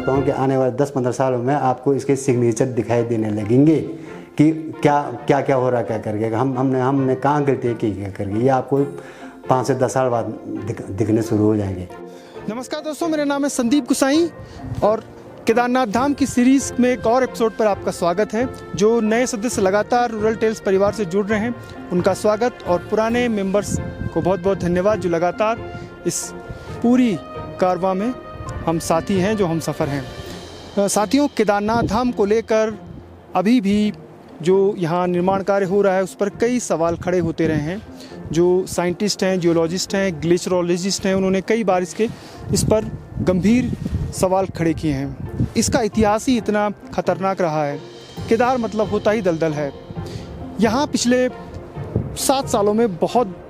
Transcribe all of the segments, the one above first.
समझता हूँ कि आने वाले 10-15 सालों में आपको इसके सिग्नेचर दिखाई देने लगेंगे कि क्या क्या क्या हो रहा है, क्या करके हमने कहाँ गलती की क्या करके, ये आपको 5 से 10 साल बाद दिखने शुरू हो जाएंगे। नमस्कार दोस्तों, मेरा नाम है संदीप गुसाई और केदारनाथ धाम की सीरीज़ में एक और एपिसोड पर आपका स्वागत है। जो नए सदस्य लगातार रूरल टेल्स परिवार से जुड़ रहे हैं उनका स्वागत, और पुराने मेंबर्स को बहुत बहुत धन्यवाद जो लगातार इस पूरी कारवां में हम साथी हैं, जो हम सफ़र हैं। साथियों, केदारनाथ धाम को लेकर अभी भी जो यहाँ निर्माण कार्य हो रहा है उस पर कई सवाल खड़े होते रहे हैं। जो साइंटिस्ट हैं, जियोलॉजिस्ट हैं, ग्लेशियरोलॉजिस्ट हैं, उन्होंने कई बार इस पर गंभीर सवाल खड़े किए हैं। इसका इतिहास ही इतना खतरनाक रहा है। केदार मतलब होता ही दलदल है। यहाँ पिछले 7 सालों में बहुत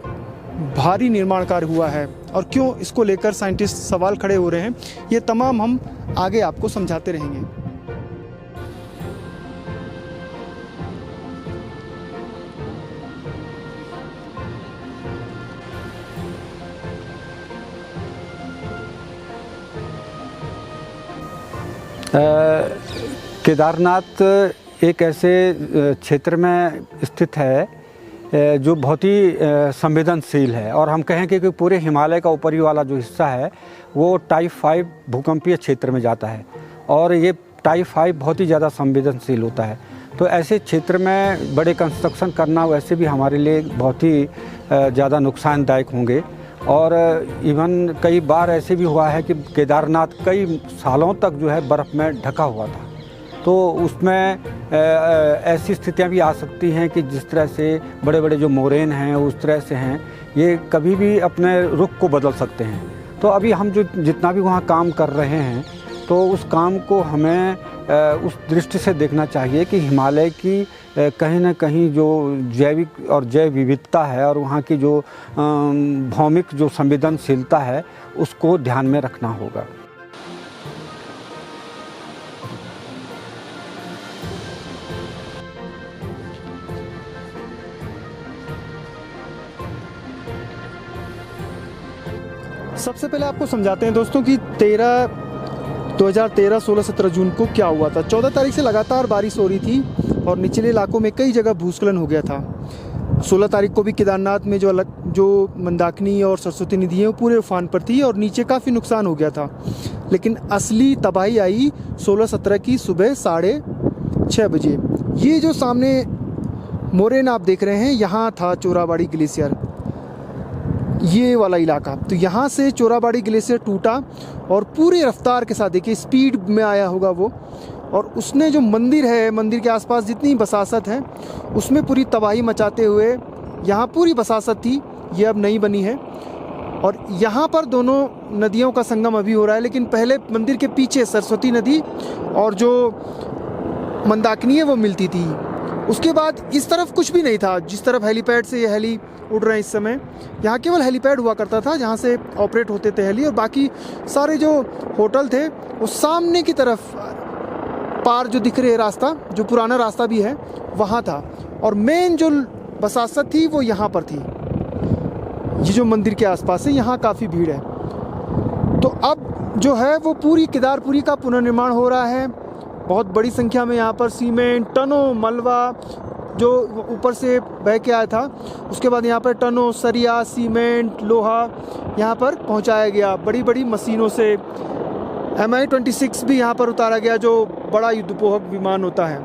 भारी निर्माण कार्य हुआ है, और क्यों इसको लेकर साइंटिस्ट सवाल खड़े हो रहे हैं, ये तमाम हम आगे आपको समझाते रहेंगे। केदारनाथ एक ऐसे क्षेत्र में स्थित है जो बहुत ही संवेदनशील है, और हम कहें कि पूरे हिमालय का ऊपरी वाला जो हिस्सा है वो टाइप 5 भूकंपीय क्षेत्र में जाता है, और ये टाइप 5 बहुत ही ज़्यादा संवेदनशील होता है। तो ऐसे क्षेत्र में बड़े कंस्ट्रक्शन करना वैसे भी हमारे लिए बहुत ही ज़्यादा नुकसानदायक होंगे। और इवन कई बार ऐसे भी हुआ है कि केदारनाथ कई सालों तक जो है बर्फ़ में ढका हुआ था, तो उसमें ऐसी स्थितियां भी आ सकती हैं कि जिस तरह से बड़े बड़े जो मोरेन हैं उस तरह से हैं, ये कभी भी अपने रुख को बदल सकते हैं। तो अभी हम जो जितना भी वहाँ काम कर रहे हैं, तो उस काम को हमें उस दृष्टि से देखना चाहिए कि हिमालय की कहीं ना कहीं जो जैविक और जैव विविधता है और वहाँ की जो भौमिक जो संवेदनशीलता है उसको ध्यान में रखना होगा। सबसे पहले आपको समझाते हैं दोस्तों कि 2013, 16, 17 जून को क्या हुआ था। 14 तारीख से लगातार बारिश हो रही थी और निचले इलाकों में कई जगह भूस्खलन हो गया था। 16 तारीख को भी केदारनाथ में जो मंदाकिनी और सरस्वती नदी है वो पूरे उफान पर थी और नीचे काफ़ी नुकसान हो गया था। लेकिन असली तबाही आई 16-17 की सुबह 6:30 बजे। ये जो सामने मोरेन आप देख रहे हैं, यहाँ था चोराबाड़ी ग्लेशियर, ये वाला इलाका। तो यहाँ से चोराबाड़ी ग्लेशियर टूटा और पूरी रफ्तार के साथ, देखिए स्पीड में आया होगा वो, और उसने जो मंदिर है, मंदिर के आसपास जितनी बसासत है उसमें पूरी तबाही मचाते हुए, यहाँ पूरी बसासत थी, ये अब नहीं बनी है। और यहाँ पर दोनों नदियों का संगम अभी हो रहा है, लेकिन पहले मंदिर के पीछे सरस्वती नदी और जो मंदाकिनी है वो मिलती थी। उसके बाद इस तरफ कुछ भी नहीं था। जिस तरफ हेलीपैड से ये हेली उड़ रहे हैं इस समय, यहाँ केवल हेलीपैड हुआ करता था जहाँ से ऑपरेट होते थे हेली, और बाकी सारे जो होटल थे वो सामने की तरफ पार जो दिख रहे रास्ता, जो पुराना रास्ता भी है, वहाँ था। और मेन जो बसासत थी वो यहाँ पर थी। ये जो मंदिर के आसपास है, यहाँ काफ़ी भीड़ है। तो अब जो है वो पूरी केदारपुरी का पुनर्निर्माण हो रहा है। बहुत बड़ी संख्या में यहाँ पर सीमेंट, टनों मलबा जो ऊपर से बह के आया था, उसके बाद यहाँ पर टनों सरिया, सीमेंट, लोहा यहाँ पर पहुँचाया गया बड़ी बड़ी मशीनों से। Mi-26 भी यहाँ पर उतारा गया, जो बड़ा युद्धपोहक विमान होता है।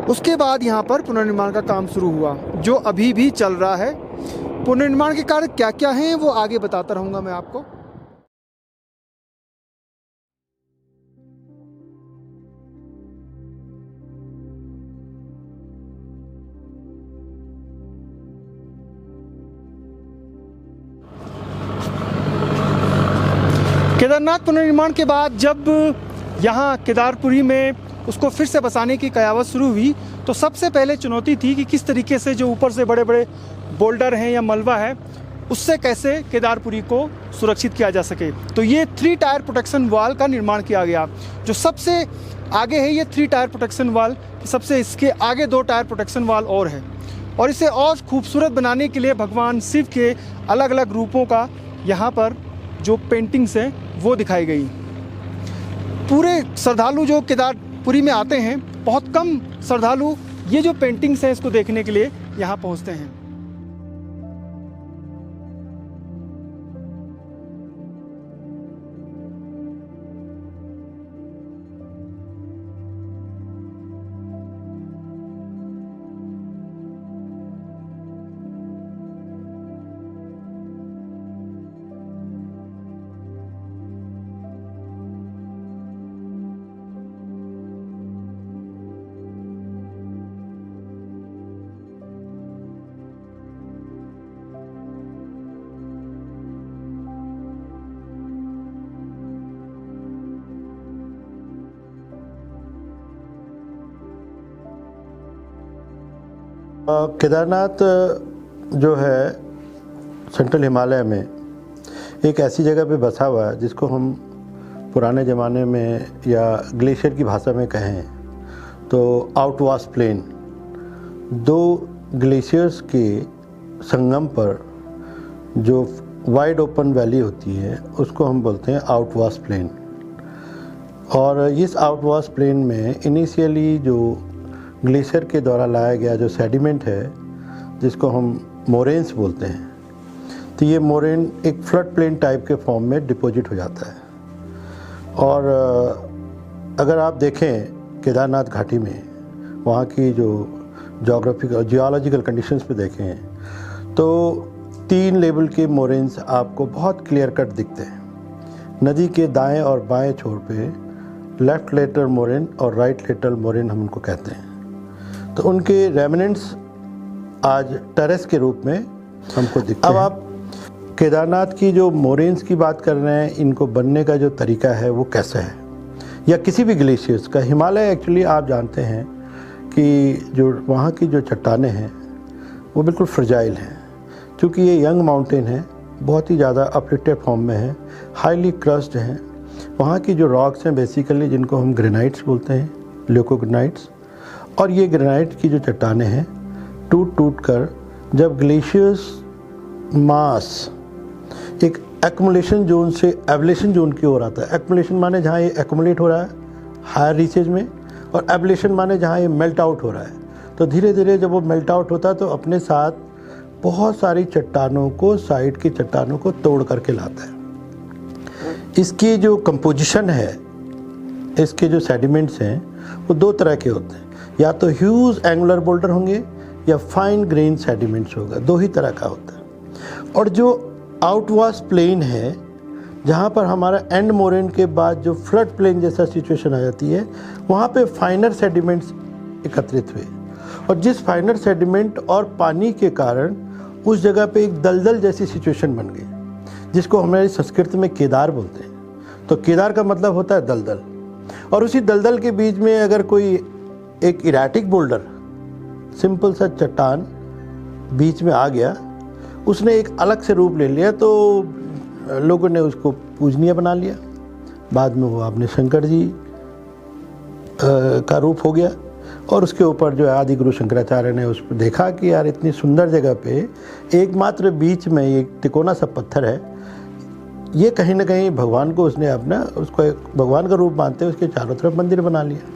उसके बाद यहाँ पर पुनर्निर्माण का काम शुरू हुआ, जो अभी भी चल रहा है। पुनर्निर्माण के कार्य क्या क्या हैं वो आगे बताता रहूँगा मैं आपको। केदारनाथ पुनर्निर्माण के बाद जब यहाँ केदारपुरी में उसको फिर से बसाने की कयावत शुरू हुई, तो सबसे पहले चुनौती थी कि किस तरीके से जो ऊपर से बड़े बड़े बोल्डर हैं या मलबा है, उससे कैसे केदारपुरी को सुरक्षित किया जा सके। तो ये 3 टायर प्रोटेक्शन वाल का निर्माण किया गया। जो सबसे आगे है ये 3 टायर प्रोटेक्शन वाल, सबसे इसके आगे 2 टायर प्रोटेक्शन वाल और है। और इसे और खूबसूरत बनाने के लिए भगवान शिव के अलग अलग रूपों का यहाँ पर जो पेंटिंग्स हैं वो दिखाई गई। पूरे श्रद्धालु जो केदारपुरी में आते हैं, बहुत कम श्रद्धालु ये जो पेंटिंग्स हैं इसको देखने के लिए यहाँ पहुँचते हैं। केदारनाथ जो है सेंट्रल हिमालय में एक ऐसी जगह पे बसा हुआ है जिसको हम पुराने ज़माने में या ग्लेशियर की भाषा में कहें तो आउटवाश प्लेन, दो ग्लेशियर्स के संगम पर जो वाइड ओपन वैली होती है उसको हम बोलते हैं आउटवाश प्लेन। और इस आउटवाश प्लेन में इनिशियली जो ग्लेशियर के द्वारा लाया गया जो सेडिमेंट है जिसको हम मोरेन्स बोलते हैं, तो ये मोरेन एक फ्लड प्लेन टाइप के फॉर्म में डिपॉजिट हो जाता है। और अगर आप देखें केदारनाथ घाटी में वहाँ की जो जोग्राफिकल जियोलॉजिकल कंडीशंस पे देखें तो 3 लेवल के मोरेन्स आपको बहुत क्लियर कट दिखते हैं। नदी के दाएं और बाएं छोर पे लेफ्ट लेटरल मोरेन और राइट लेटरल मोरेन हम उनको कहते हैं। तो उनके रेमिनेंट्स आज टेरेस के रूप में हमको दिखते हैं। अब आप केदारनाथ की जो मोरेन्स की बात कर रहे हैं, इनको बनने का जो तरीका है वो कैसा है, या किसी भी ग्लेशियर्स का। हिमालय एक्चुअली आप जानते हैं कि जो वहाँ की जो चट्टानें हैं वो बिल्कुल फ्रजाइल हैं, क्योंकि ये यंग माउंटेन है, बहुत ही ज़्यादा अपलिफ्टेड फॉर्म में है, हाईली क्रस्ड हैं। वहाँ की जो रॉक्स हैं बेसिकली जिनको हम ग्रेनाइट्स बोलते हैं, ल्यूकोग्रेनाइट्स, और ये ग्रेनाइट की जो चट्टानें हैं टूट टूट कर जब ग्लेशियर्स मास एक एक्मुलेशन जोन से एब्लेशन जोन की ओर आता है। एक्मुलेशन माने जहाँ ये एक्मुलेट हो रहा है हायर रीचेज में, और एब्लेशन माने जहाँ ये मेल्ट आउट हो रहा है। तो धीरे धीरे जब वो मेल्ट आउट होता है तो अपने साथ बहुत सारी चट्टानों को, साइड की चट्टानों को तोड़ करके लाता है। इसकी जो कंपोजिशन है, इसके जो सेडिमेंट्स हैं वो 2 तरह के होते हैं, या तो ह्यूज एंगुलर बोल्डर होंगे या फाइन ग्रेन सेडिमेंट्स होगा, 2 ही तरह का होता है। और जो आउटवाश प्लेन है जहाँ पर हमारा एंड मोरेन के बाद जो फ्लड प्लेन जैसा सिचुएशन आ जाती है, वहाँ पे फाइनर सेडिमेंट्स एकत्रित हुए, और जिस फाइनर सेडिमेंट और पानी के कारण उस जगह पे एक दलदल जैसी सिचुएशन बन गई, जिसको हमारे संस्कृत में केदार बोलते हैं। तो केदार का मतलब होता है दलदल, और उसी दलदल के बीच में अगर कोई एक इराटिक बोल्डर, सिंपल सा चट्टान बीच में आ गया, उसने एक अलग से रूप ले लिया, तो लोगों ने उसको पूजनीय बना लिया। बाद में वो आपने शंकर जी का रूप हो गया, और उसके ऊपर जो है आदि गुरु शंकराचार्य ने उस पर देखा कि यार इतनी सुंदर जगह पे एकमात्र बीच में एक तिकोना सा पत्थर है, ये कहीं ना कहीं भगवान को उसने अपना उसको एक भगवान का रूप मानते उसके चारों तरफ मंदिर बना लिया,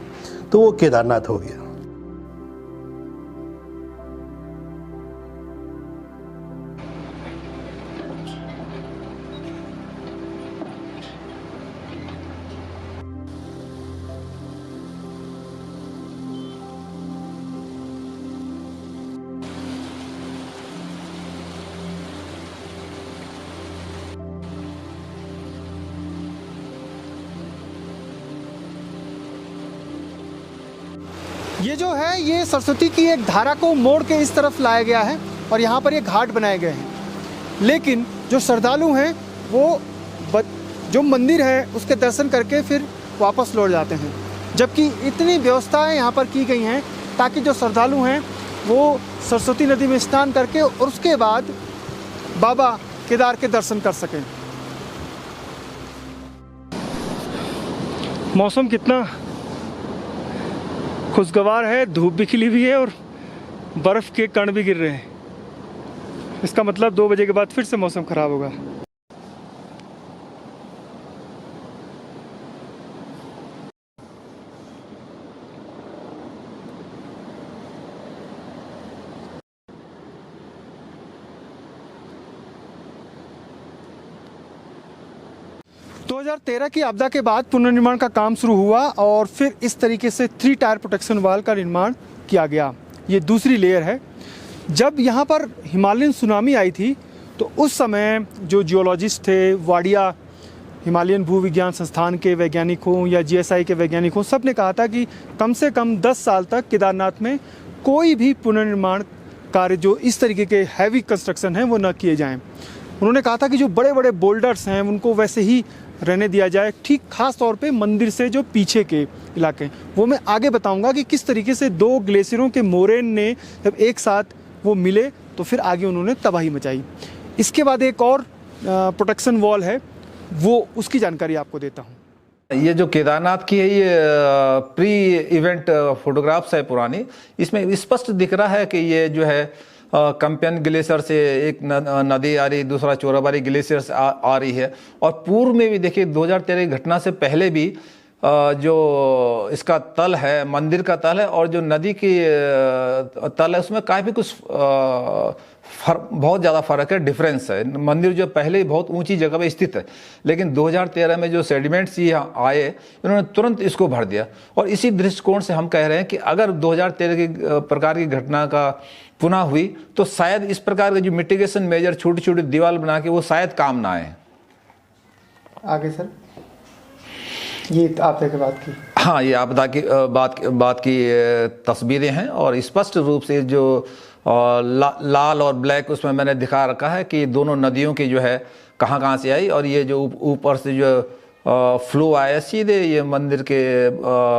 तो वो केदारनाथ हो गया। ये जो है ये सरस्वती की एक धारा को मोड़ के इस तरफ लाया गया है और यहाँ पर ये घाट बनाए गए हैं। लेकिन जो श्रद्धालु हैं वो जो मंदिर है उसके दर्शन करके फिर वापस लौट जाते हैं, जबकि इतनी व्यवस्थाएं यहाँ पर की गई हैं ताकि जो श्रद्धालु हैं वो सरस्वती नदी में स्नान करके और उसके बाद बाबा केदार के दर्शन कर सकें। मौसम कितना खुशगवार है, धूप भी खिली हुई है और बर्फ़ के कण भी गिर रहे हैं। इसका मतलब 2 बजे के बाद फिर से मौसम ख़राब होगा। 2013 की आपदा के बाद पुनर्निर्माण का काम शुरू हुआ और फिर इस तरीके से 3 टायर प्रोटेक्शन वाल का निर्माण किया गया। ये दूसरी लेयर है। जब यहाँ पर हिमालयन सुनामी आई थी तो उस समय जो जियोलॉजिस्ट थे, वाडिया हिमालयन भूविज्ञान संस्थान के वैज्ञानिक हों या जीएसआई के वैज्ञानिक हों, सब ने कहा था कि कम से कम 10 साल तक केदारनाथ में कोई भी पुनर्निर्माण कार्य जो इस तरीके के हैवी कंस्ट्रक्शन हैं वो न किए जाएं। उन्होंने कहा था कि जो बड़े बड़े बोल्डर्स हैं उनको वैसे ही रहने दिया जाए, ठीक खास तौर पे मंदिर से जो पीछे के इलाके हैं। वो मैं आगे बताऊंगा कि किस तरीके से 2 ग्लेशियरों के मोरेन ने जब एक साथ वो मिले तो फिर आगे उन्होंने तबाही मचाई। इसके बाद एक और प्रोटेक्शन वॉल है, वो उसकी जानकारी आपको देता हूँ। ये जो केदारनाथ की है ये प्री इवेंट फोटोग्राफ्स है पुरानी। इसमें स्पष्ट दिख रहा है कि ये जो है कंपियन ग्लेशियर से एक नदी आ रही, दूसरा चोराबाड़ी ग्लेशियर से आ रही है। और पूर्व में भी देखिए 2013 की घटना से पहले भी जो इसका तल है, मंदिर का तल है और जो नदी की तल है उसमें काफ़ी कुछ बहुत ज़्यादा फर्क है, डिफरेंस है। मंदिर जो पहले बहुत ऊंची जगह पे स्थित है, लेकिन 2013 में जो सेडिमेंट्स यहाँ आए उन्होंने तुरंत इसको भर दिया। और इसी दृष्टिकोण से हम कह रहे हैं कि अगर 2013 की प्रकार की घटना का पुनः हुई तो शायद इस प्रकार के जो मिटिगेशन मेजर, छोटी छोटी दीवार बना के, वो शायद काम ना आए। आगे सर, ये आपदा के बाद की, हाँ, ये आपदा की बात की तस्वीरें हैं और स्पष्ट रूप से जो लाल और ब्लैक उसमें मैंने दिखा रखा है कि दोनों नदियों की जो है कहाँ से आई। और ये जो ऊपर से जो फ्लो आया सीधे ये मंदिर के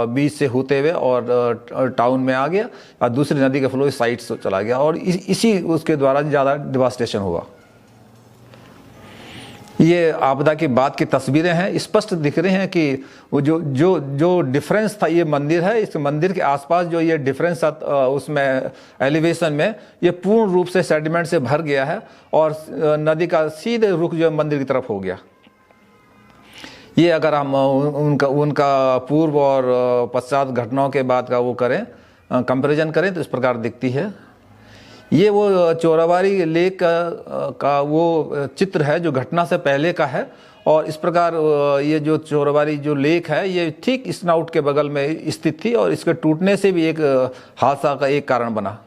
बीच से होते हुए और टाउन में आ गया और दूसरी नदी का फ्लो इस साइड से चला गया और इसी उसके द्वारा ज़्यादा डिवास्टेशन हुआ। ये आपदा की बात की तस्वीरें हैं, स्पष्ट दिख रहे हैं कि वो जो डिफरेंस था, ये मंदिर है, इस मंदिर के आसपास जो ये डिफरेंस था उसमें एलिवेशन में, ये पूर्ण रूप से सेडिमेंट से भर गया है और नदी का सीधे रुख जो मंदिर की तरफ हो गया। ये अगर हम उनका पूर्व और पश्चात घटनाओं के बाद का वो करें, कंपैरिजन करें तो इस प्रकार दिखती है। ये वो चोराबाड़ी लेक का वो चित्र है जो घटना से पहले का है और इस प्रकार ये जो चोराबाड़ी जो लेक है ये ठीक स्नाउट के बगल में स्थित थी और इसके टूटने से भी एक हादसा का एक कारण बना।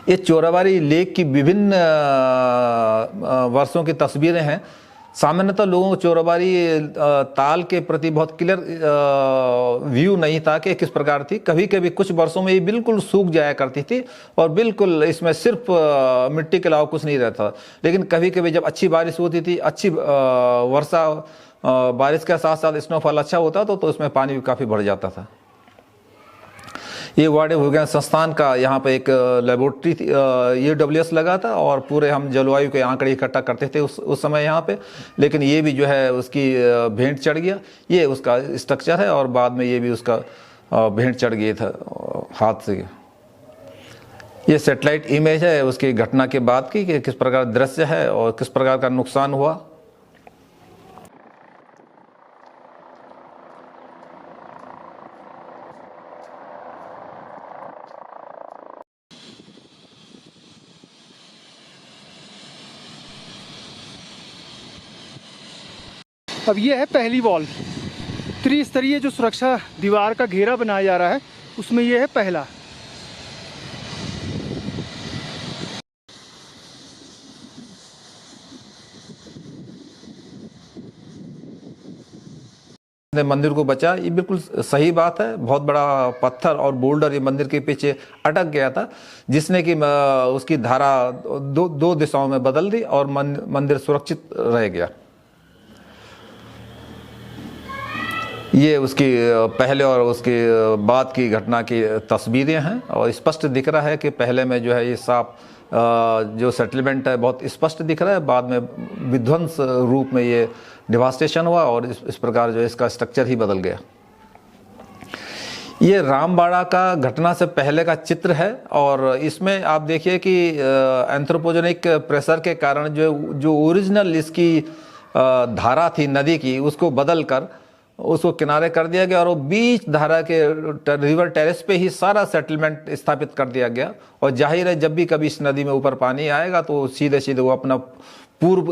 ये चोराबाड़ी लेक की विभिन्न वर्षों की तस्वीरें हैं। सामान्यतः लोगों को चोराबाड़ी ताल के प्रति बहुत क्लियर व्यू नहीं था कि किस प्रकार थी। कभी कभी कुछ वर्षों में ये बिल्कुल सूख जाया करती थी और बिल्कुल इसमें सिर्फ मिट्टी के अलावा कुछ नहीं रहता। लेकिन कभी कभी जब अच्छी बारिश होती थी, अच्छी वर्षा, बारिश के साथ साथ स्नोफॉल अच्छा होता तो इसमें पानी भी काफ़ी बढ़ जाता था। ये वाडिया भूविज्ञान संस्थान का यहाँ पे एक लेबोरेटरी UWS लगा था और पूरे हम जलवायु के आंकड़े इकट्ठा करते थे उस समय यहाँ पे। लेकिन ये भी जो है उसकी भेंट चढ़ गया। ये उसका स्ट्रक्चर है और बाद में ये भी उसका भेंट चढ़ गया था हाथ से। ये सैटेलाइट इमेज है उसकी घटना के बाद की कि किस प्रकार दृश्य है और किस प्रकार का नुकसान हुआ। अब ये है पहली वॉल। त्रिस्तरीय जो सुरक्षा दीवार का घेरा बनाया जा रहा है उसमें ये है पहला। मंदिर को बचा, ये बिल्कुल सही बात है। बहुत बड़ा पत्थर और बोल्डर ये मंदिर के पीछे अटक गया था जिसने कि उसकी धारा दो दिशाओं में बदल दी और मंदिर सुरक्षित रह गया। ये उसकी पहले और उसके बाद की घटना की तस्वीरें हैं और स्पष्ट दिख रहा है कि पहले में जो है ये साफ जो सेटलमेंट है बहुत स्पष्ट दिख रहा है, बाद में विध्वंस रूप में ये डिवास्टेशन हुआ और इस प्रकार जो इसका स्ट्रक्चर ही बदल गया। ये रामबाड़ा का घटना से पहले का चित्र है और इसमें आप देखिए कि एंथ्रोपोजेनिक प्रेशर के कारण जो ओरिजिनल इसकी धारा थी नदी की उसको बदल कर उसको किनारे कर दिया गया और वो बीच धारा के रिवर टेरेस पे ही सारा सेटलमेंट स्थापित कर दिया गया। और जाहिर है जब भी कभी इस नदी में ऊपर पानी आएगा तो सीधे सीधे वो अपना पूर्व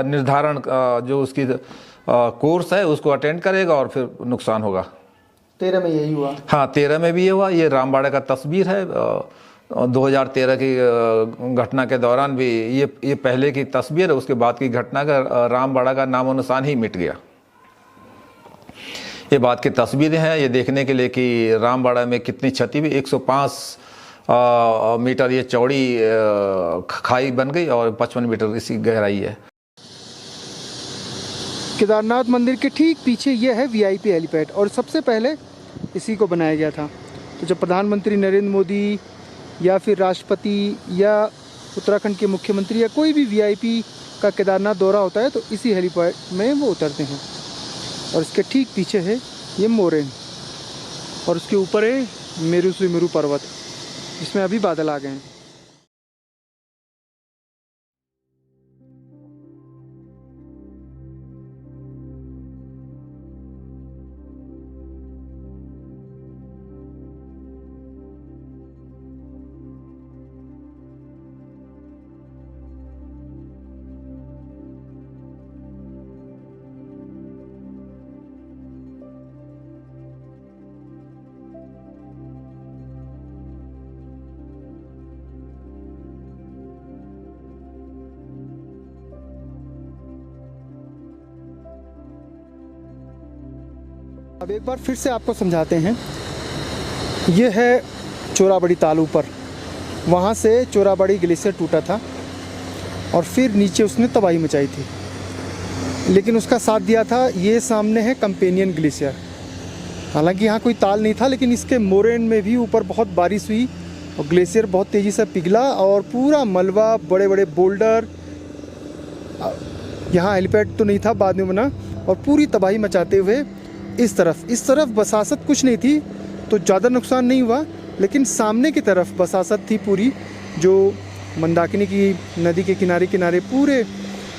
निर्धारण जो उसकी कोर्स है उसको अटेंड करेगा और फिर नुकसान होगा। 13 में यही हुआ। हाँ, 13 में भी ये हुआ। ये रामबाड़ा का तस्वीर है 2013 की घटना के दौरान भी ये पहले की तस्वीर है, उसके बाद की घटना का रामबाड़ा का नामो निशान ही मिट गया। ये बात की तस्वीरें हैं ये देखने के लिए कि रामबाड़ा में कितनी क्षति हुई। 105 मीटर ये चौड़ी खाई बन गई और 55 मीटर इसकी गहराई है। केदारनाथ मंदिर के ठीक पीछे ये है वीआईपी हेलीपैड और सबसे पहले इसी को बनाया गया था। तो जब प्रधानमंत्री नरेंद्र मोदी या फिर राष्ट्रपति या उत्तराखंड के मुख्यमंत्री या कोई भी वीआईपी का केदारनाथ दौरा होता है तो इसी हेलीपैड में वो उतरते हैं। और इसके ठीक पीछे है ये मोरेन और उसके ऊपर है मेरू सुमेरु पर्वत, जिसमें अभी बादल आ गए हैं। अब एक बार फिर से आपको समझाते हैं। ये है चोराबड़ी ताल ऊपर, वहाँ से चोराबड़ी ग्लेशियर टूटा था और फिर नीचे उसने तबाही मचाई थी, लेकिन उसका साथ दिया था ये सामने है कंपेनियन ग्लेशियर। हालांकि यहाँ कोई ताल नहीं था, लेकिन इसके मोरेन में भी ऊपर बहुत बारिश हुई और ग्लेशियर बहुत तेज़ी से पिघला और पूरा मलबा, बड़े बड़े बोल्डर, यहाँ हेलीपैड तो नहीं था, बाद में बना, और पूरी तबाही मचाते हुए इस तरफ बसासत कुछ नहीं थी तो ज़्यादा नुकसान नहीं हुआ, लेकिन सामने की तरफ बसासत थी पूरी, जो मंदाकिनी की नदी के किनारे किनारे पूरे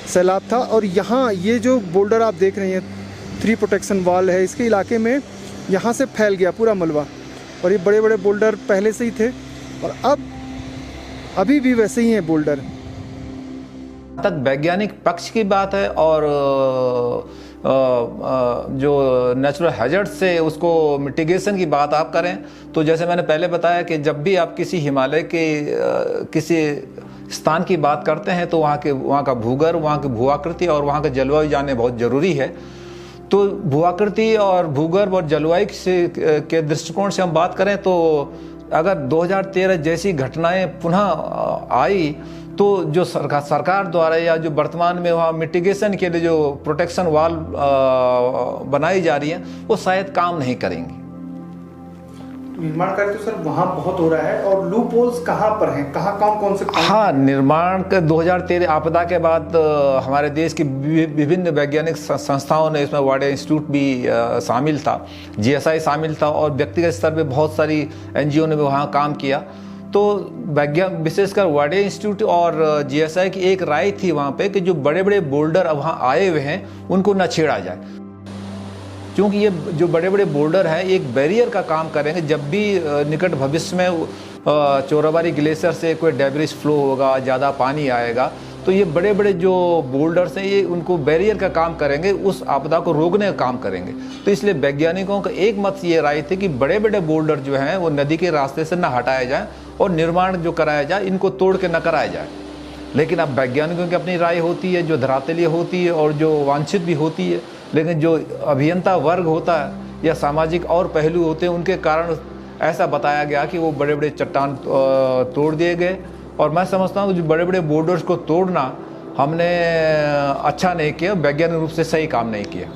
सैलाब था। और यहाँ ये जो बोल्डर आप देख रहे हैं 3 प्रोटेक्शन वाल है, इसके इलाके में यहाँ से फैल गया पूरा मलबा और ये बड़े बड़े बोल्डर पहले से ही थे और अभी भी वैसे ही हैं बोल्डर। तक वैज्ञानिक पक्ष की बात है और जो नेचुरल हैजर्ड से उसको मिटिगेशन की बात आप करें तो जैसे मैंने पहले बताया कि जब भी आप किसी हिमालय के किसी स्थान की बात करते हैं तो वहाँ का भूगर्भ, वहाँ की भूआकृति और वहाँ का जलवायु जानने बहुत ज़रूरी है। तो भूआकृति और भूगर्भ और जलवायु के दृष्टिकोण से हम बात करें तो अगर 2013 जैसी घटनाएं पुनः आई तो जो सरकार द्वारा या जो वर्तमान में वहाँ मिटिगेशन के लिए जो प्रोटेक्शन वॉल बनाई जा रही है वो शायद काम नहीं करेंगी। निर्माण कार्य तो सर वहाँ बहुत हो रहा है और लूप होल्स कहाँ पर हैं, कहाँ कौन से? हाँ, निर्माण के 2013 आपदा के बाद हमारे देश की विभिन्न वैज्ञानिक संस्थाओं ने, इसमें वाडे इंस्टीट्यूट भी शामिल था, GSI शामिल था और व्यक्तिगत स्तर पे बहुत सारी NGO ने भी वहाँ काम किया। तो विशेषकर वाडे इंस्टीट्यूट और GSI की एक राय थी वहाँ पे कि जो बड़े बड़े बोल्डर वहाँ आए हुए हैं उनको न छेड़ा जाए, क्योंकि ये जो बड़े बड़े बोल्डर हैं एक बैरियर का काम करेंगे। जब भी निकट भविष्य में चोराबाड़ी ग्लेशियर से कोई डेब्रिस फ्लो होगा, ज़्यादा पानी आएगा तो ये बड़े बड़े जो बोल्डर्स हैं ये उनको बैरियर का काम करेंगे, उस आपदा को रोकने का काम करेंगे। तो इसलिए वैज्ञानिकों का एक मत ये राय थी कि बड़े बड़े बोल्डर जो हैं वो नदी के रास्ते से न हटाए जाएँ और निर्माण जो कराया जाए इनको तोड़ के न कराया जाए। लेकिन अब वैज्ञानिकों की अपनी राय होती है जो धरातलीय होती है और जो वांछित भी होती है, लेकिन जो अभियंता वर्ग होता है या सामाजिक और पहलू होते हैं उनके कारण ऐसा बताया गया कि वो बड़े बड़े चट्टान तोड़ दिए गए। और मैं समझता हूँ जो बड़े बड़े बोर्डर्स को तोड़ना हमने अच्छा नहीं किया, वैज्ञानिक रूप से सही काम नहीं किया।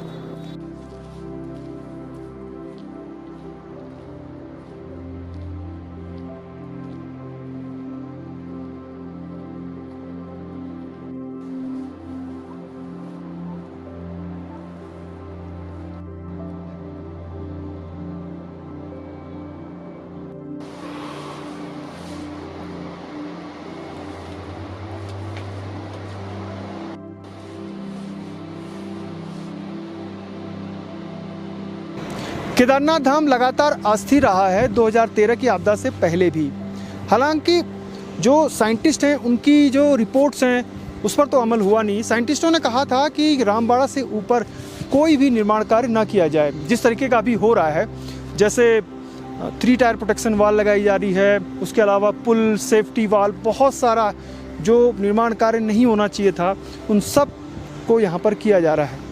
केदारनाथ धाम लगातार अस्थिर रहा है 2013 की आपदा से पहले भी। हालांकि जो साइंटिस्ट हैं उनकी जो रिपोर्ट्स हैं उस पर तो अमल हुआ नहीं। साइंटिस्टों ने कहा था कि रामबाड़ा से ऊपर कोई भी निर्माण कार्य ना किया जाए, जिस तरीके का अभी हो रहा है, जैसे 3 टायर प्रोटेक्शन वाल लगाई जा रही है, उसके अलावा पुल, सेफ्टी वाल, बहुत सारा जो निर्माण कार्य नहीं होना चाहिए था उन सब को यहाँ पर किया जा रहा है।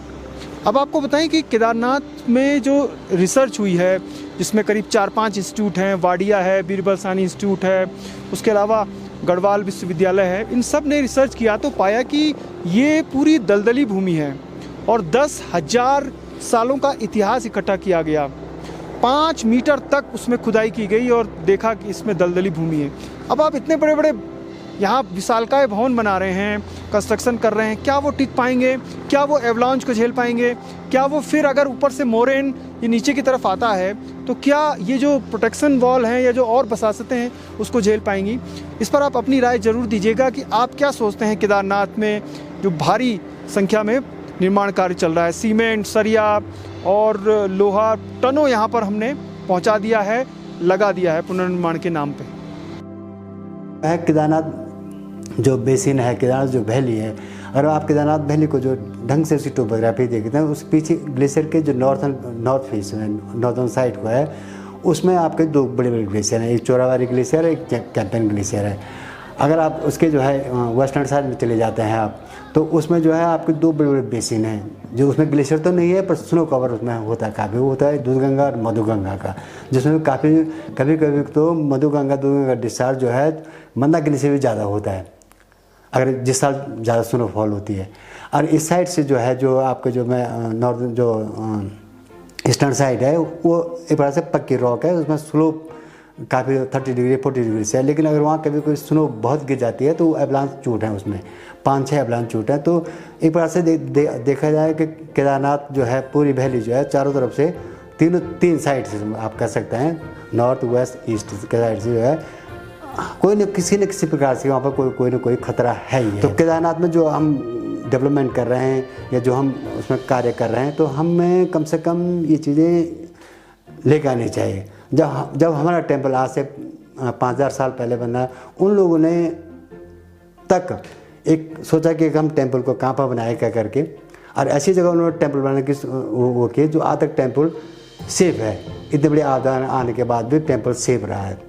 अब आपको बताएं कि केदारनाथ में जो रिसर्च हुई है, जिसमें करीब 4-5 इंस्टीट्यूट हैं, वाडिया है, बीरबल सानी इंस्टीट्यूट है, उसके अलावा गढ़वाल विश्वविद्यालय है, इन सब ने रिसर्च किया तो पाया कि ये पूरी दलदली भूमि है और 10,000 सालों का इतिहास इकट्ठा किया गया। 5 मीटर तक उसमें खुदाई की गई और देखा कि इसमें दलदली भूमि है। अब आप इतने बड़े बड़े यहाँ विशालकाय भवन बना रहे हैं, कंस्ट्रक्शन कर रहे हैं, क्या वो टिक पाएंगे? क्या वो एवलांच को झेल पाएंगे? क्या वो फिर अगर ऊपर से मोरेन ये नीचे की तरफ आता है तो क्या ये जो प्रोटेक्शन वॉल हैं या जो और बसासतें हैं उसको झेल पाएंगी? इस पर आप अपनी राय ज़रूर दीजिएगा कि आप क्या सोचते हैं। केदारनाथ में जो भारी संख्या में निर्माण कार्य चल रहा है, सीमेंट, सरिया और लोहा टनों यहाँ पर हमने पहुँचा दिया है, लगा दिया है पुनर्निर्माण के नाम पे। केदारनाथ जो बेसिन है, केदारनाथ जो वैली है, अगर आप केदारनाथ वैली को जो ढंग से उसकी टोपोग्राफी देखते हैं, उस पीछे ग्लेशियर के जो नॉर्थ फेस में, नॉर्थन साइड को है, उसमें आपके 2 बड़े बड़े ग्लेशियर हैं, एक चोराबाड़ी ग्लेशियर है, एक कैंपेन ग्लेशियर है। अगर आप उसके जो है वेस्टर्न साइड में चले जाते हैं आप, तो उसमें जो है आपके 2 बड़े बड़े बेसिन हैं, जो उसमें ग्लेशियर तो नहीं है पर स्नो कवर उसमें होता है काफ़ी। वो होता है दूधगंगा और मधुगंगा का, जिसमें काफ़ी कभी कभी तो मधुगंगा दूधगंगा डिस्चार्ज जो है मंदाकिनी से भी ज़्यादा होता है, अगर जिस साल ज़्यादा स्नोफॉल होती है। और इस साइड से जो है, जो आपके जो मैं नॉर्दर्न जो ईस्टर्न साइड है, वो एक बार से पक्की रॉक है, उसमें स्लोप काफ़ी 30 डिग्री 40 डिग्री से है। लेकिन अगर वहाँ कभी कोई स्नो बहुत गिर जाती है तो एवलांच चूट है, उसमें 5-6 एवलांच चूट है। तो एक बार से देखा जाए कि केदारनाथ जो है पूरी वैली जो है चारों तरफ से 3 साइड से आप कह सकते हैं, नॉर्थ, वेस्ट, ईस्ट के साइड से जो है कोई न किसी प्रकार से वहाँ पर कोई न कोई खतरा है ही है। तो केदारनाथ में जो हम डेवलपमेंट कर रहे हैं या जो हम उसमें कार्य कर रहे हैं, तो हमें कम से कम ये चीज़ें लेकर आनी चाहिए। जब हमारा टेंपल आज से 5000 साल पहले बना, उन लोगों ने तक एक सोचा कि हम टेंपल को कहाँ पर बनाए क्या करके, और ऐसी जगह उन्होंने टेंपल बनाने की वो किए जो आज तक टेंपल सेफ है। इतने बड़े आपदा आने के बाद भी टेंपल सेफ रहा है।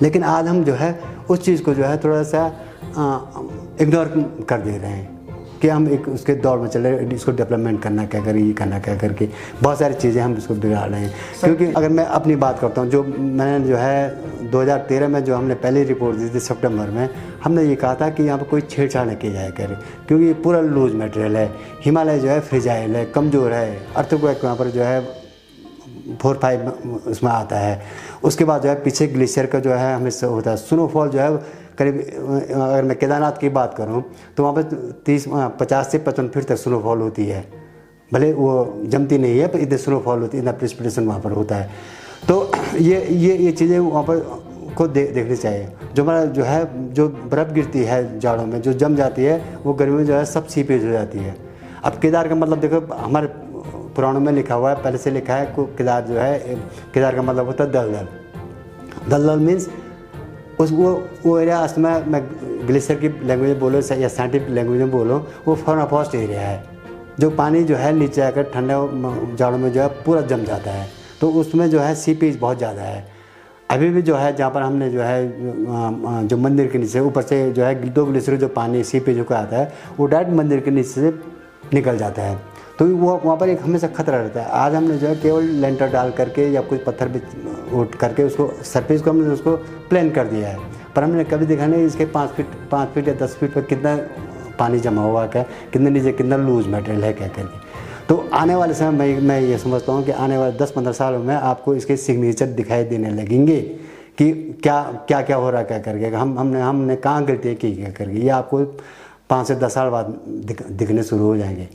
लेकिन आज हम जो है उस चीज़ को जो है थोड़ा सा इग्नोर कर दे रहे हैं कि हम एक उसके दौर में चले, इसको डेवलपमेंट करना क्या करें, ये करना क्या करके बहुत सारी चीज़ें हम इसको बिगाड़ रहे हैं। क्योंकि अगर मैं अपनी बात करता हूँ, जो मैंने जो है 2013 में जो हमने पहली रिपोर्ट दी थी सितंबर में, हमने ये कहा था कि यहाँ पर कोई छेड़छाड़ नहीं की जाए करे, क्योंकि ये पूरा लूज मटेरियल है। हिमालय जो है फ्रिजाइल है, कमज़ोर है, अर्थक्वेक वहाँ पर जो है 4-5 उसमें आता है। उसके बाद जो है पीछे ग्लेशियर का जो है हमें होता है स्नोफॉल जो है करीब, अगर मैं केदारनाथ की बात करूं तो वहाँ पर 50 से 55 फीट तक स्नोफॉल होती है। भले वो जमती नहीं है पर इतने स्नोफॉल होती है, इतना प्रेसिपिटेशन वहाँ पर होता है। तो ये चीज़ें वहाँ पर को देखनी चाहिए। जो हमारा जो है जो बर्फ़ गिरती है जाड़ों में, जो जम जाती है, वो गर्मी में जो है सब सीपेज हो जाती है। अब केदार का मतलब देखो, हमारे पुराणों में लिखा हुआ है, पहले से लिखा है को केदार जो है, केदार का मतलब होता है दलदल। दलदल मीन्स वो एरिया असल में मैं ग्लेशियर की लैंग्वेज में बोलो या साइंटिफिक लैंग्वेज में बोलो, वो फॉर्नाफॉस्ट एरिया है, जो पानी जो है नीचे आकर ठंडे जाड़ों में जो है पूरा जम जाता है। तो उसमें जो है सीपेज बहुत ज़्यादा है। अभी भी जो है जहाँ पर हमने जो है जो मंदिर के नीचे ऊपर से जो है 2 ग्लेशियर जो पानी सीपेज का आता है, वो डायरेक्ट मंदिर के नीचे से निकल जाता है। तो वो वहाँ पर एक हमेशा खतरा रहता है। आज हमने जो है केवल लेंटर डाल करके या कुछ पत्थर भी उठ करके उसको सरफेस को हमने उसको प्लेन कर दिया है, पर हमने कभी देखा नहीं इसके 5 फीट या 10 फीट पर कितना पानी जमा हुआ, क्या कितने नीचे कितना लूज मटेरियल है क्या करके। तो आने वाले समय मैं ये समझता हूँ कि आने वाले 10-15 सालों में आपको इसके सिग्नेचर दिखाई देने लगेंगे कि क्या हो रहा क्या करके, हमने कहाँ गलतियाँ की क्या करके, ये आपको 5 से 10 साल बाद दिखने शुरू हो जाएंगे।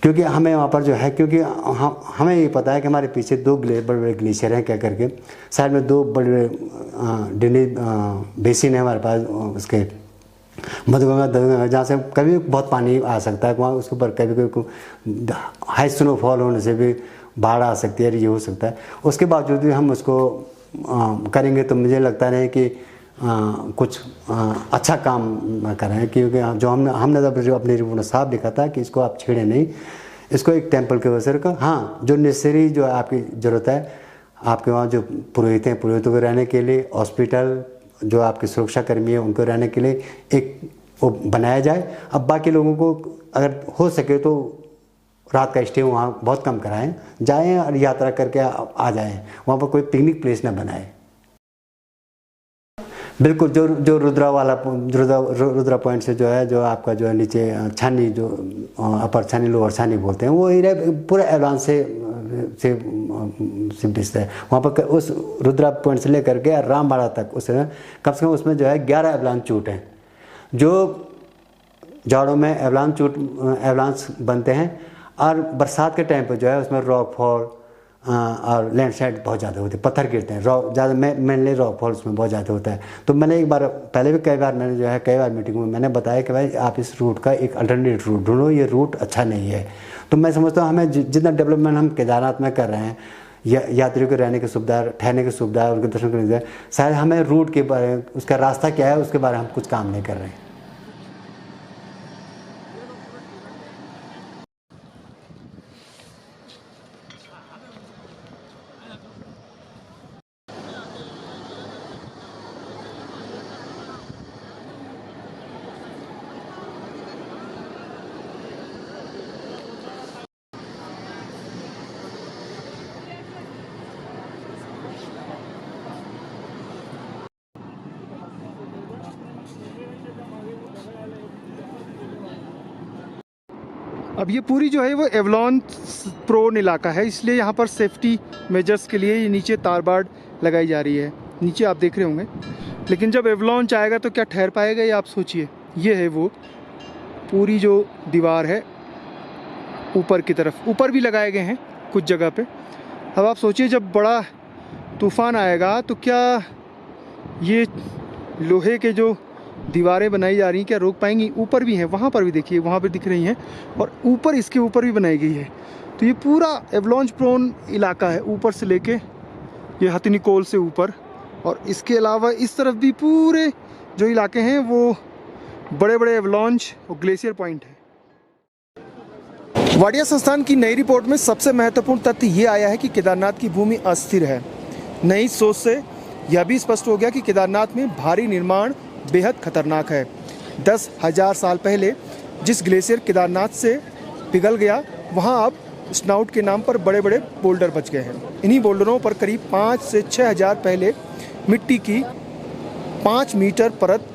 क्योंकि हमें वहाँ पर जो है, क्योंकि हमें ये पता है कि हमारे पीछे 2 बड़े बड़े ग्लेशियर हैं क्या करके, साइड में 2 बड़े बड़े बेसिन है हमारे पास, उसके मधुगंगा दलगंगा, जहाँ से कभी बहुत पानी आ सकता है। वहाँ उसके ऊपर कभी हाई स्नोफॉल होने से भी बाढ़ आ सकती है, ये हो सकता है। उसके बावजूद भी हम उसको करेंगे तो मुझे लगता नहीं कि कुछ अच्छा काम कर रहे हैं, क्योंकि जो हमने अपनी रिपोर्ट में साफ लिखा था कि इसको आप छेड़े नहीं, इसको एक टेम्पल के वजह से रखो। हाँ, जो नेसेसरी जो आपकी ज़रूरत है, आपके वहाँ जो पुरोहित हैं, पुरोहितों को रहने के लिए, हॉस्पिटल जो आपके सुरक्षा कर्मी है उनको रहने के लिए एक वो बनाया जाए। अब बाकी लोगों को अगर हो सके तो रात का स्टे वहाँ बहुत कम कराएं, जाएं और यात्रा करके आ जाएं, वहाँ पर कोई पिकनिक प्लेस ना बनाएं। बिल्कुल, जो रुद्रा वाला रुद्रा पॉइंट से जो है, जो आपका जो है नीचे छानी, जो अपर छानी लोअर छानी बोलते हैं, वो एरिया पूरा एडवांस से डिस्टेंस है। वहाँ पर उस रुद्रा पॉइंट से लेकर के रामबाड़ा तक उस कम से कम उसमें जो है 11 एवलांच चूट हैं, जो जाड़ों में एवलांच बनते हैं, और बरसात के टाइम पर जो है उसमें रॉक फॉल और लैंडस्लाइड बहुत ज़्यादा होते हैं, पत्थर गिरते हैं, ज़्यादा मेनली रॉक फॉल उसमें बहुत ज़्यादा होता है। तो मैंने एक बार पहले भी कई बार मीटिंग में मैंने बताया कि भाई आप इस रूट का एक अल्टरनेट रूट ढूंढो, ये रूट अच्छा नहीं है। तो मैं समझता हूँ हमें जितना डेवलपमेंट हम केदारनाथ में कर रहे हैं, यात्रियों के रहने की सुविधा, ठहरने की सुविधा, उनके दर्शन करने की, शायद हमें रूट के बारे में, उसका रास्ता क्या है उसके बारे में हम कुछ काम नहीं कर रहे हैं। अब ये पूरी जो है वो एवलॉन प्रोन इलाका है, इसलिए यहाँ पर सेफ्टी मेजर्स के लिए ये नीचे तारबाड़ लगाई जा रही है। नीचे आप देख रहे होंगे, लेकिन जब एवलॉन्च आएगा तो क्या ठहर पाएगा ये आप सोचिए। ये है वो पूरी जो दीवार है ऊपर की तरफ, ऊपर भी लगाए गए हैं कुछ जगह पे। अब आप सोचिए जब बड़ा तूफ़ान आएगा तो क्या ये लोहे के जो दीवारें बनाई जा रही हैं क्या रोक पाएंगी? ऊपर भी हैं, वहाँ पर भी देखिए, वहाँ पर दिख रही हैं, और ऊपर इसके ऊपर भी बनाई गई है। तो ये पूरा एवलॉन्च प्रोन इलाका है, ऊपर से लेके ये हथिनीकोल से ऊपर, और इसके अलावा इस तरफ भी पूरे जो इलाके हैं वो बड़े बड़े एवलॉन्च और ग्लेशियर पॉइंट है। वाडिया संस्थान की नई रिपोर्ट में सबसे महत्वपूर्ण तथ्य ये आया है कि केदारनाथ की भूमि अस्थिर है। नई सोच से यह भी स्पष्ट हो गया कि केदारनाथ में भारी निर्माण बेहद खतरनाक है। 10,000 साल पहले जिस ग्लेशियर केदारनाथ से पिघल गया, वहाँ अब स्नाउट के नाम पर बड़े बड़े बोल्डर बच गए हैं। इन्हीं बोल्डरों पर करीब 5 से 6,000 पहले मिट्टी की 5 मीटर परत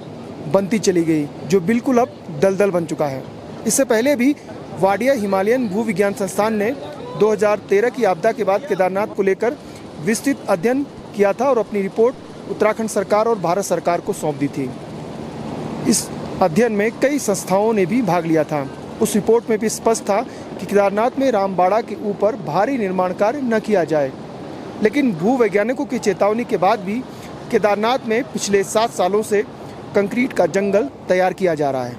बनती चली गई, जो बिल्कुल अब दलदल बन चुका है। इससे पहले भी वाडिया हिमालयन भूविज्ञान संस्थान ने 2013 की आपदा के बाद केदारनाथ को लेकर विस्तृत अध्ययन किया था और अपनी रिपोर्ट उत्तराखंड सरकार और भारत सरकार को सौंप दी थी। इस अध्ययन में कई संस्थाओं ने भी भाग लिया था। उस रिपोर्ट में भी स्पष्ट था कि केदारनाथ में रामबाड़ा के ऊपर भारी निर्माण कार्य न किया जाए, लेकिन भूवैज्ञानिकों की चेतावनी के बाद भी केदारनाथ में पिछले 7 सालों से कंक्रीट का जंगल तैयार किया जा रहा है।